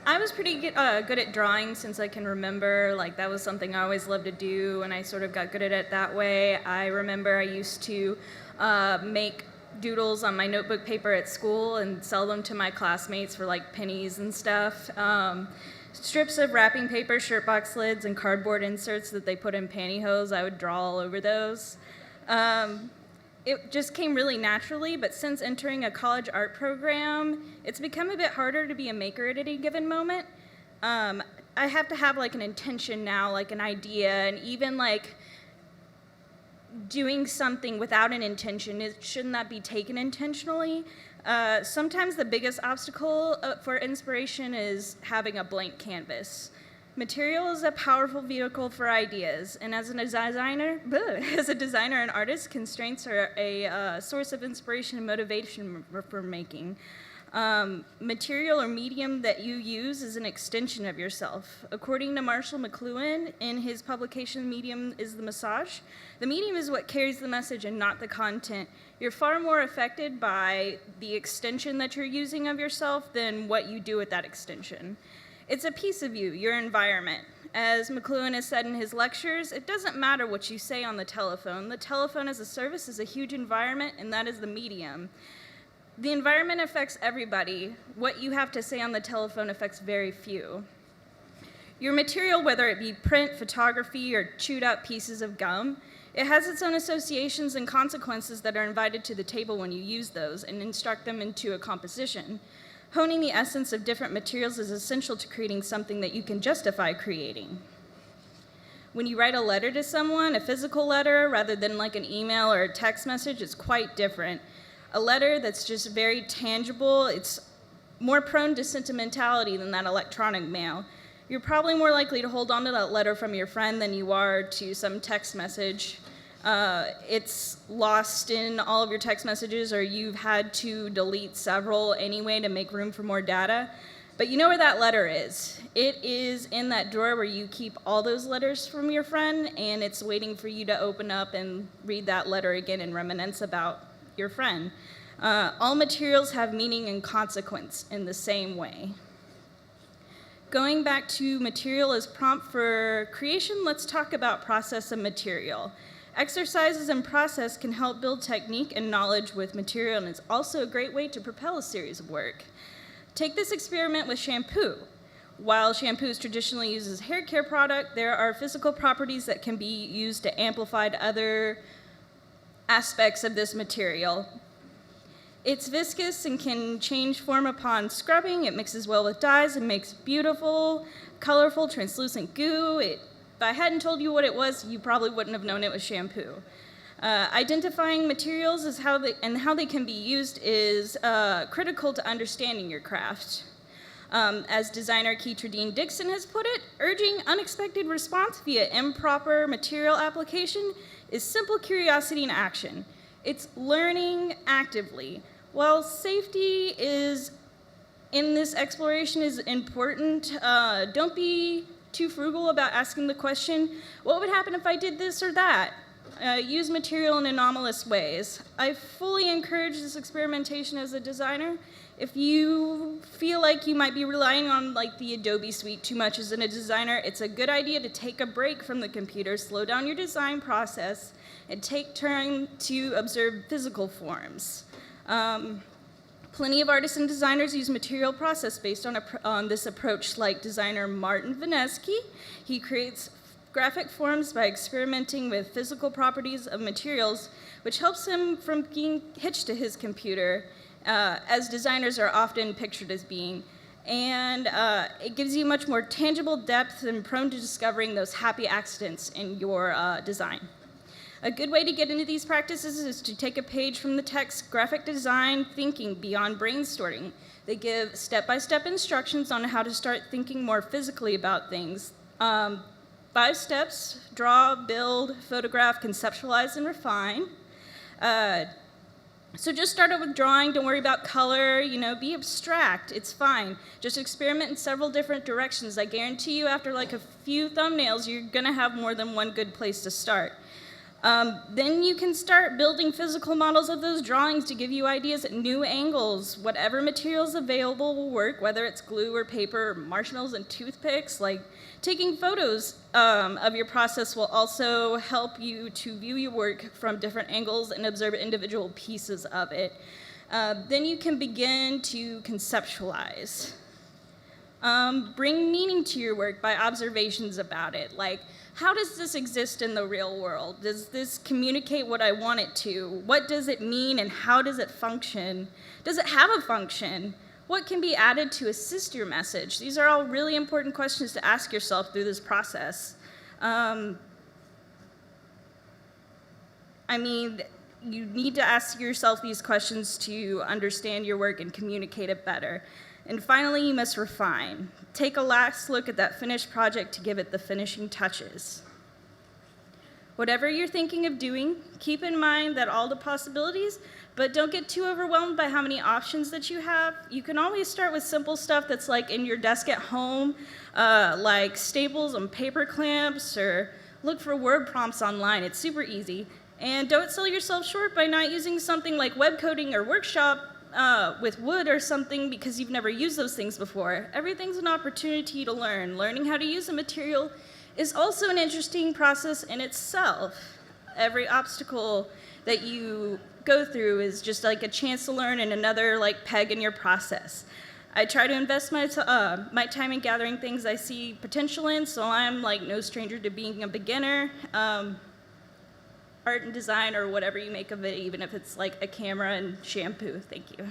I was pretty good at drawing since I can remember. Like, that was something I always loved to do, and I sort of got good at it that way. I remember I used to make doodles on my notebook paper at school and sell them to my classmates for like pennies and stuff. Strips of wrapping paper, shirt box lids, and cardboard inserts that they put in pantyhose, I would draw all over those. It just came really naturally, but since entering a college art program, it's become a bit harder to be a maker at any given moment. I have to have like an intention now, like an idea, and even like doing something without an intention, shouldn't that be taken intentionally? Sometimes the biggest obstacle for inspiration is having a blank canvas. Material is a powerful vehicle for ideas, and as a designer and artist, constraints are a source of inspiration and motivation for making. Material or medium that you use is an extension of yourself. According to Marshall McLuhan, in his publication, Medium is the Massage, the medium is what carries the message and not the content. You're far more affected by the extension that you're using of yourself than what you do with that extension. It's a piece of you, your environment. As McLuhan has said in his lectures, it doesn't matter what you say on the telephone. The telephone as a service is a huge environment, and that is the medium. The environment affects everybody. What you have to say on the telephone affects very few. Your material, whether it be print, photography, or chewed out pieces of gum, it has its own associations and consequences that are invited to the table when you use those and instruct them into a composition. Honing the essence of different materials is essential to creating something that you can justify creating. When you write a letter to someone, a physical letter, rather than like an email or a text message, it's quite different. A letter that's just very tangible, it's more prone to sentimentality than that electronic mail. You're probably more likely to hold on to that letter from your friend than you are to some text message. It's lost in all of your text messages, or you've had to delete several anyway to make room for more data. But you know where that letter is. It is in that drawer where you keep all those letters from your friend, and it's waiting for you to open up and read that letter again and reminisce about your friend. All materials have meaning and consequence in the same way. Going back to material as prompt for creation, let's talk about process and material. Exercises and process can help build technique and knowledge with material, and it's also a great way to propel a series of work. Take this experiment with shampoo. While shampoo is traditionally used as a hair care product, there are physical properties that can be used to amplify other aspects of this material. It's viscous and can change form upon scrubbing. It mixes well with dyes and makes beautiful, colorful, translucent goo. If I hadn't told you what it was, you probably wouldn't have known it was shampoo. Identifying materials is how they can be used is critical to understanding your craft. As designer Keitra Dean Dixon has put it, urging unexpected response via improper material application is simple curiosity in action. It's learning actively. While safety is in this exploration is important, don't be too frugal about asking the question, what would happen if I did this or that? Use material in anomalous ways. I fully encourage this experimentation as a designer. If you feel like you might be relying on like the Adobe suite too much as a designer, it's a good idea to take a break from the computer, slow down your design process, and take time to observe physical forms. Plenty of artists and designers use material process based on this approach, like designer Martin Vanesky. He creates graphic forms by experimenting with physical properties of materials, which helps him from being hitched to his computer, as designers are often pictured as being. And it gives you much more tangible depth and prone to discovering those happy accidents in your design. A good way to get into these practices is to take a page from the text Graphic Design Thinking Beyond Brainstorming. They give step-by-step instructions on how to start thinking more physically about things. 5 steps: draw, build, photograph, conceptualize, and refine. So just start out with drawing. Don't worry about color. Be abstract. It's fine. Just experiment in several different directions. I guarantee you after like a few thumbnails, you're going to have more than one good place to start. Then you can start building physical models of those drawings to give you ideas at new angles. Whatever materials available will work, whether it's glue or paper, or marshmallows and toothpicks. Like taking photos of your process will also help you to view your work from different angles and observe individual pieces of it. Then you can begin to conceptualize. Bring meaning to your work by observations about it. Like, how does this exist in the real world? Does this communicate what I want it to? What does it mean and how does it function? Does it have a function? What can be added to assist your message? These are all really important questions to ask yourself through this process. I mean, you need to ask yourself these questions to understand your work and communicate it better. And finally, you must refine. Take a last look at that finished project to give it the finishing touches. Whatever you're thinking of doing, keep in mind that all the possibilities, but don't get too overwhelmed by how many options that you have. You can always start with simple stuff that's like in your desk at home, like staples and paper clamps, or look for word prompts online. It's super easy. And don't sell yourself short by not using something like web coding or workshop with wood or something because you've never used those things before. Everything's an opportunity to learn. Learning how to use a material is also an interesting process in itself. Every obstacle that you go through is just like a chance to learn and another like peg in your process. I try to invest my time in gathering things I see potential in, so I'm like no stranger to being a beginner. Art and design or whatever you make of it, even if it's like a camera and shampoo. Thank you.